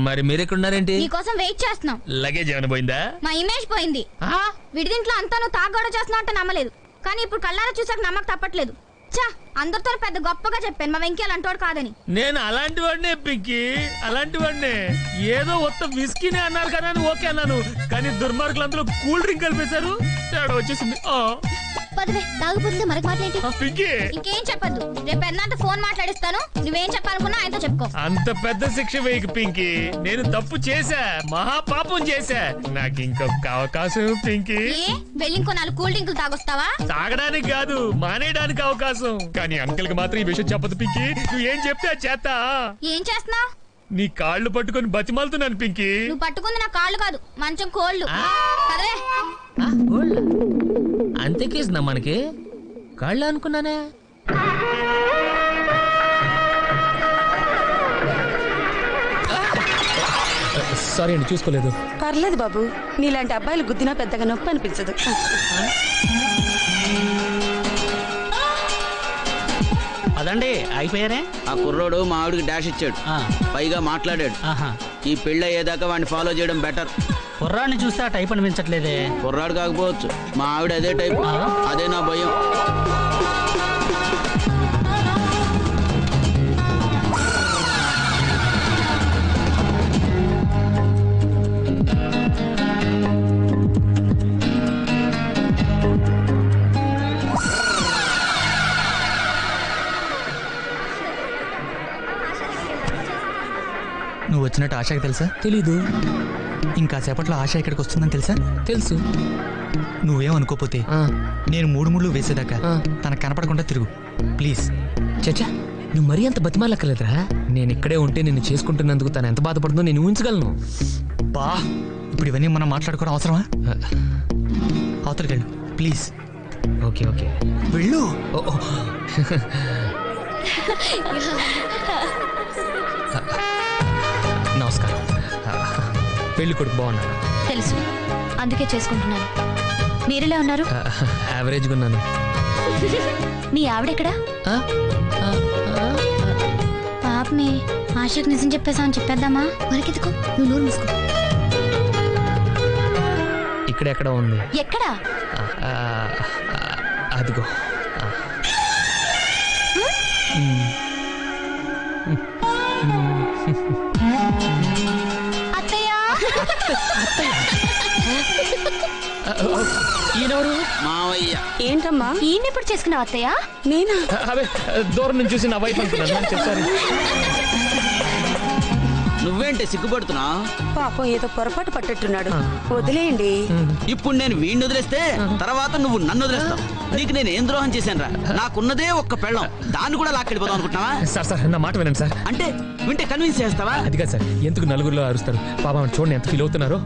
మరి మీరెక్కడున్నారేంటి? నీకోసం వెయిట్ చేస్తున్నాం. లగేజ్ ఏమైనా పోయిందా? మా ఇమేజ్ పోయింది. విడిదింట్లో అంతా నువ్వు తాగోడ చేస్తున్నావు అంటే నమ్మలేదు, కానీ ఇప్పుడు కళ్ళారా చూసాక నమ్మక తప్పట్లేదు. చా, అందరితో పెద్ద గొప్పగా చెప్పాను మా వెంకీ అలాంటోడు కాదని. నేను అలాంటి వాడినే పింకి, అలాంటి వాడినే. ఏదో ఒక్క విస్కీనే అన్నారు కదా అని ఓకే అన్నాను, కానీ దుర్మార్గులు అందులో కూల్ డ్రింక్ కలిపేశారు, తేడా వచ్చేసింది. పదవే, తాగుపోతుంది మరొక మాట్లాడి. ఇంకేం చెప్పద్దు, రేపు పెద్ద ఫోన్ మాట్లాడిస్తాను. నువ్వేం చెప్పాలనుకున్నా ఆయనతో చెప్పుకో. అంత పెద్ద శిక్ష వేయకు పింకి, నేను తప్పు చేశా, మహాపాపం చేశా. నాకు ఇంకొక అవకాశం పింకి. వెళ్ళి ఇంకో 4 కూల్ డ్రింకులు తాగొస్తావా? తాగడానికి కాదు, మానేయడానికి అవకాశం. కానీ అంకుల్ కి మాత్రం ఈ విషయం చెప్పదు పింకి. నువ్వు ఏం చెప్తే అది చేస్తా. ఏం చేస్తున్నావు? నీ కాళ్ళు పట్టుకొని బతిమాలుతున్నాను పింకి. నువ్వు పట్టుకుంది నా కాళ్ళు కాదు, మంచం కోళ్ళు. పదవే. అంతేకేసిందా మనకి? కాళ్ళు అనుకున్నానే. సారీ అండి, చూసుకోలేదు. పర్లేదు బాబు, నీలాంటి అబ్బాయిలు గుద్దినా పెద్దగా నొప్పి అనిపించదు. అదండి అయిపోయారే. ఆ కుర్రోడు మా ఆవిడికి డాష్ ఇచ్చాడు, పైగా మాట్లాడాడు. ఈ పెళ్ళి అయ్యేదాకా వాడిని ఫాలో చేయడం బెటర్. కుర్రాడిని చూస్తే ఆ టైప్ అనిపించట్లేదే. కుర్రాడు కాకపోవచ్చు, మా ఆవిడ అదే టైప్. అదే నా భయం. నువ్వు వచ్చినట్టు ఆశకి తెలుసా? తెలీదు. ఇంకా సేపట్లో ఆశ ఇక్కడికి వస్తుందని తెలుసా? తెలుసు. నువ్వేమనుకోపోతే నేను 3 ముళ్ళు వేసేదాకా తనకు కనపడకుండా తిరుగు ప్లీజ్. చచ్చా, నువ్వు మరీ అంత బతిమాలక్కర్లేదురా. నేను ఇక్కడే ఉంటే నిన్ను చేసుకుంటున్నందుకు తను ఎంత బాధపడుతుందో నేను ఊహించగలను. బా, ఇప్పుడు ఇవన్నీ మనం మాట్లాడుకోవడం అవసరమా? అవతలికి వెళ్ళు ప్లీజ్. ఓకే ఓకే, వెళ్ళు. నమస్కారం. పెళ్లి కొడుకు బాగున్నాను. తెలుసు, అందుకే చేసుకుంటున్నాను. మీరెలా ఉన్నారు? యావరేజ్గా ఉన్నాను. నీ ఆవిడెక్కడా? పాపమే, ఆశకు నిజం చెప్పేసామని చెప్పేద్దామా? మనకెందుకో, నువ్వు నోరు మూసుకో. ఇక్కడెక్కడ ఉంది? ఎక్కడా? అదిగో. ఈయనెవరు? మావయ్య. ఏంటమ్మా ఈయనెప్పుడు చేసుకున్నావు అత్తయ్య? నేనా? అవే దూరం నుంచి చూసి నా వైఫ్ అనుకున్నాను. చెప్పారు. నువ్వేంటి సిగ్గుపడుతున్నా? పాపం ఏదో పొరపాటు పట్టట్టున్నాడు, వదిలేయండి. ఇప్పుడు నేను వీడిని వదిలేస్తే తర్వాత నువ్వు నన్ను వదిలేస్తావు. నీకు నేను ఏం ద్రోహం చేశాను రా? నాకున్నదే ఒక్క పెళ్ళం, దాన్ని కూడా లాక్కెళ్ళిపోతావు అనుకుంటున్నావా? సార్ నా మాట వినండి సార్. అంటే వింటే కన్విన్స్ చేస్తావా? అది కాదు సార్, ఎందుకు నలుగురిలో అరుస్తారు? పాపం చూడండి ఎంత ఫీల్ అవుతున్నారో.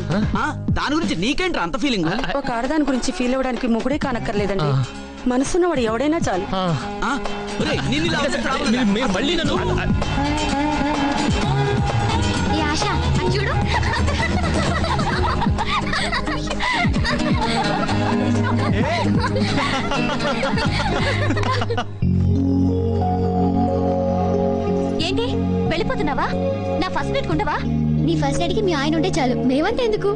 దాని గురించి నీకేంట్రా అంత ఫీలింగ్? ఒక ఆడదాని గురించి ఫీల్ అవ్వడానికి మొగుడే కానక్కర్లేదండి, మనసున్నవాడు ఎవడైనా చాలు. మీరు మళ్ళీ నన్ను ఆశ చూడు. ఏంటి వెళ్ళిపోతున్నావా? నా ఫస్ట్ నైట్ ఉండవా? నీ ఫస్ట్ నైట్ కి మీ ఆయన ఉంటే చాలు, మేమంతా ఎందుకు?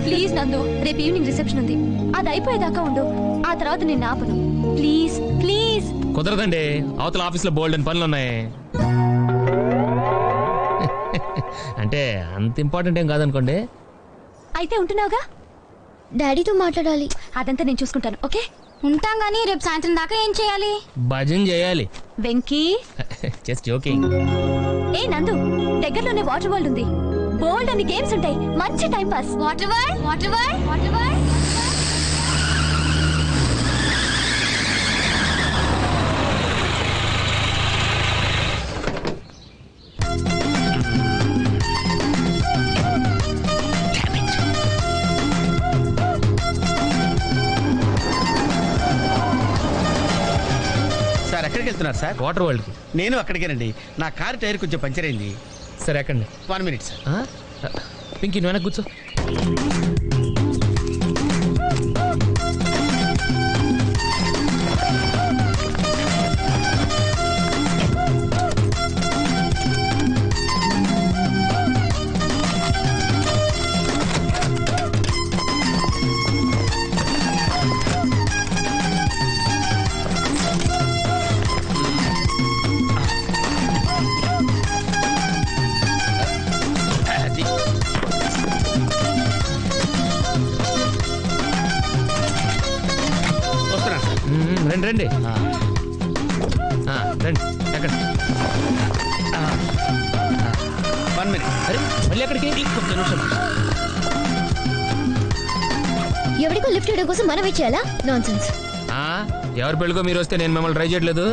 ప్లీజ్ నందు, రేపు ఈవినింగ్ రిసెప్షన్ ఉంది, అది అయిపోయేదాకా ఉండు. ఆ తర్వాత నేను ఆపను. Please please. కుదరదండి, అవతల ఆఫీస్ లో బోల్డ్ అని పనులు ఉన్నాయి. అంటే అంత ఇంపార్టెంట్ ఏం కాదనుకోండి. అయితే ఉంటున్నావుగా? డాడీతో మాట్లాడాలి. అదంతా నేను చూసుకుంటాను. ఓకే, ఉంటాం. గానీ రేపు సాయంత్రం దాకా ఏం చేయాలి? భజన చేయాలి. Venky, just joking. ఏ నందు, దగ్గరలోనే వాటర్ వరల్డ్ ఉంది. బోల్డ్ అని గేమ్స్ ఉంటాయి, మంచి time pass. Water world, water world, water world. Sir ఎక్కడికి వెళ్తున్నారు సార్? వాటర్ వరల్డ్ కి. నేను అక్కడికేనండి, నా కారు టైర్ కొంచెం పంచర్ అయింది. సరే ఎక్కండి. 1 minute సార్. పింకీ నువ్వు వెనక్కి కూర్చో. రండి రండి ఎక్కడ 1 minute. అరే మళ్ళీ ఎక్కడికి ఇంకొక నిమిషం. ఎవరికో లిఫ్ట్ ఇవ్వడం కోసం మనం ఇచ్చేయాలా? నాన్సెన్స్. ఎవరి పెళ్ళికో మీరు వస్తే నేను మిమ్మల్ని ట్రై చేయట్లేదు.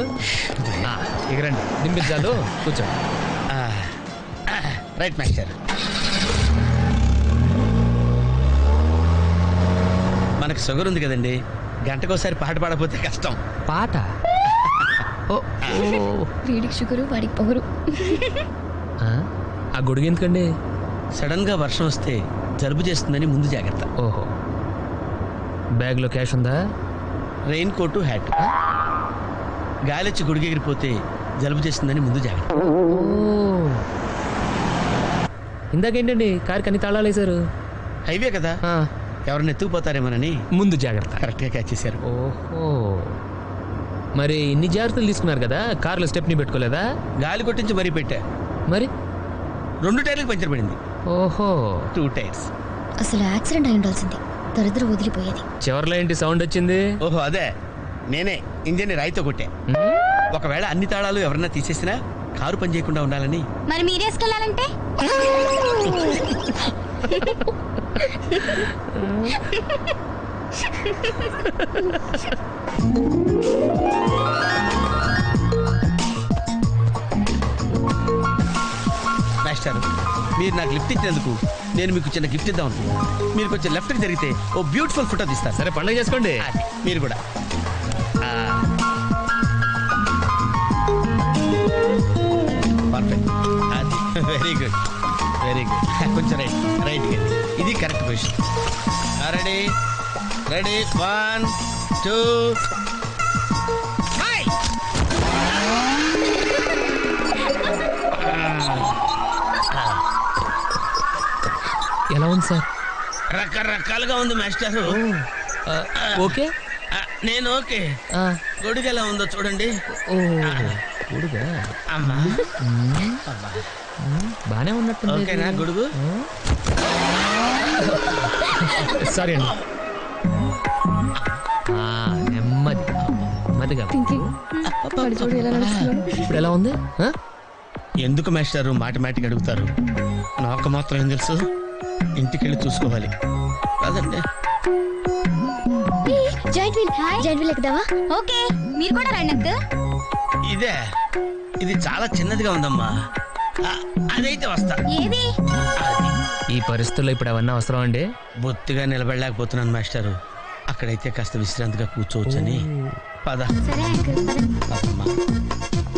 ఇక రండి దింపించాలు కూర్చో. Right master. మనకు షుగర్ ఉంది కదండి, గంటకోసారి పాట పాడకపోతే కష్టం. పాట వీడికి షుగరు వాడికి పొగరు. ఆ గొడుగు ఎందుకండి? సడన్ గా వర్షం వస్తే జలుబు చేస్తుందని ముందు జాగ్రత్త. ఓహో, బ్యాగ్లో క్యాష్ ఉందా? Rain coat, hat. గాలిచ్చి గుడికి ఎగిరిపోతే జలుబు చేస్తుందని ముందు జాగ్రత్త. ఇందాకేంటండి కారుకి అన్ని తాళాలు వేశారు? హైవే కదా, ఎవరిని ఎత్తుకుపోతారేమోనని ముందు జాగ్రత్త. కరెక్ట్గా క్యాచ్ చేశారు. ఓహో, మరి ఇన్ని జాగ్రత్తలు తీసుకున్నారు కదా, కార్లో స్టెప్ని పెట్టుకోలేదా? గాలి కొట్టించి మరీ పెట్టా. మరి 2 టైర్లకు పంచర్ పడింది. ఓహో, 2 టైర్స్. అసలు యాక్సిడెంట్ అయి ఉండాల్సింది, దరిద్రం వదిలిపోయేది. చివర్లో ఏంటి సౌండ్ వచ్చింది? ఓహో అదే, నేనే ఇంజన్ని రాయితో కొట్టా. ఒకవేళ అన్ని తాళాలు ఎవరన్నా తీసేసినా కారు పని చేయకుండా ఉండాలని. మరి మీరేసుకెళ్ళాలంటే మాస్టర్, మీరు నాకు లిఫ్ట్ ఇచ్చినందుకు నేను మీకు చిన్న గిఫ్ట్ ఇద్దాం అనుకున్నాను. మీరు కొంచెం లెఫ్ట్కి జరిగితే ఓ బ్యూటిఫుల్ ఫోటో తీస్తారు. సరే పండుగ చేసుకోండి. అది, మీరు కూడా. పర్ఫెక్ట్. అది వెరీ గుడ్, వెరీ గుడ్. కొంచెం రైట్ ఇది కరెక్ట్ పొజిషన్. Ready ready 1 2. ఎలా ఉంది సార్? రకరకాలుగా ఉంది మాస్టర్. ఓకే, నేను ఓకే. గొడుగు ఎలా ఉందో చూడండి. గొడుగా అమ్మా, బానే ఉన్నట్టు. ఓకేనా గొడుగు? సారీ అండి. నెమ్మది నెమ్మదిగా. ఇప్పుడు ఎలా ఉంది? ఎందుకు మాస్టారు మాటిమాటికి అడుగుతారు? నాకు మాత్రం ఏం తెలుసు, ఇంటికి వెళ్ళి చూసుకోవాలి కాదండి. Joint wheel ఎక్కుదావా? ఓకే, మీరు కూడా రండి అంకుల్. ఇదే, ఇది చాలా చిన్నదిగా ఉందమ్మా. అదైతే వస్తా. ఏది? ఈ పరిస్థితుల్లో ఇప్పుడు అవన్నీ అవసరం అండి? బొత్తిగా నిలబడలేకపోతున్నాను మాస్టారు. అక్కడైతే కాస్త విశ్రాంతిగా కూర్చోవచ్చని. పద. సరే అంకుల్, పదమ్మా.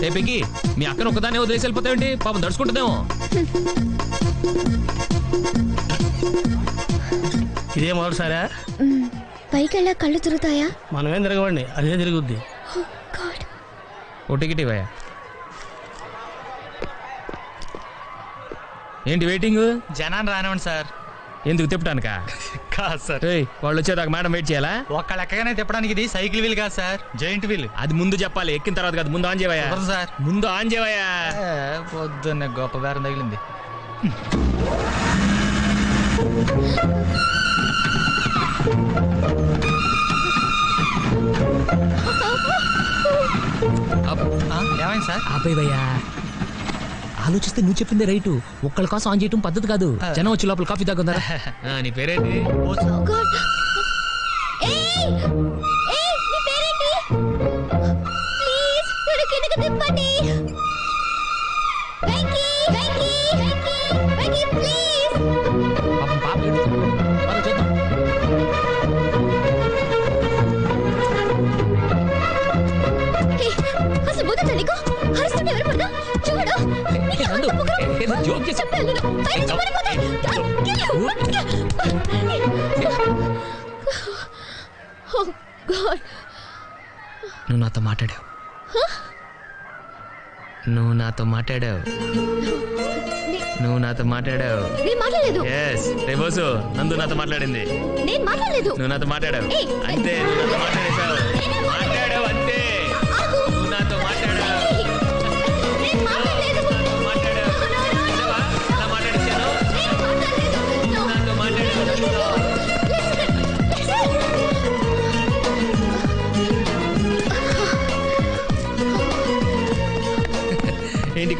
ఏ పికి, మీ అక్కను ఒకదానే వదిలేసి వెళ్ళిపోతావేంటి? పాపం దడుచుకుంటుందేమో. ఇదే మొదటిసారా? పైకి వెళ్ళా కళ్ళు తిరుగుతాయా? మనమేం తిరగవండి, అదే తిరుగుద్ది. ఓ టికెట్ ఇవ్వయా. ఏంటి వెయిటింగ్? జనాన్ని రానివ్వండి సార్. ఎందుకు తిప్పటానికా? కాదు సార్, వాళ్ళు వచ్చేదాకా మేడం వెయిట్ చేయాలా? ఒక్క లెక్కగానే తిప్పడానికి ఇది సైకిల్ వీల్ కాదు సార్, జాయింట్ వీల్. అది ముందు చెప్పాలి, ఎక్కిన తర్వాత కాదు. ముందు ఆన్ చేయవయ్యా. సార్ ముందు ఆన్ చేయవయ్యా. పొద్దున్నే గొప్ప బేరం తగిలింది. ఏమైంది సార్? ఆపేవయ్యా. ఆలోచిస్తే నువ్వు చెప్పింది రైటు. ఒక్కళ్ళ కోసం ఆన్ చేయటం పద్ధతి కాదు. జనం వచ్చి లోపల కాఫీ తాగుందా? నీ పేరేంటి? పాపం పాప ఏడుస్తుంది. పద చూద్దాం. అసలు బుద్ధి నీకు హరిస్తుంటే ఎవరు పడదా? చూడు, జోక్ చేసి నువ్వు నాతో మాట్లాడావు. నువ్వు నాతో మాట్లాడావు. నువ్వు నాతో మాట్లాడావు. నేను మాట్లాడలేదు. ఎస్ రేబోసు నందు నాతో మాట్లాడింది. నేను మాట్లాడలేదు. నువ్వు నాతో మాట్లాడావు. అంతే.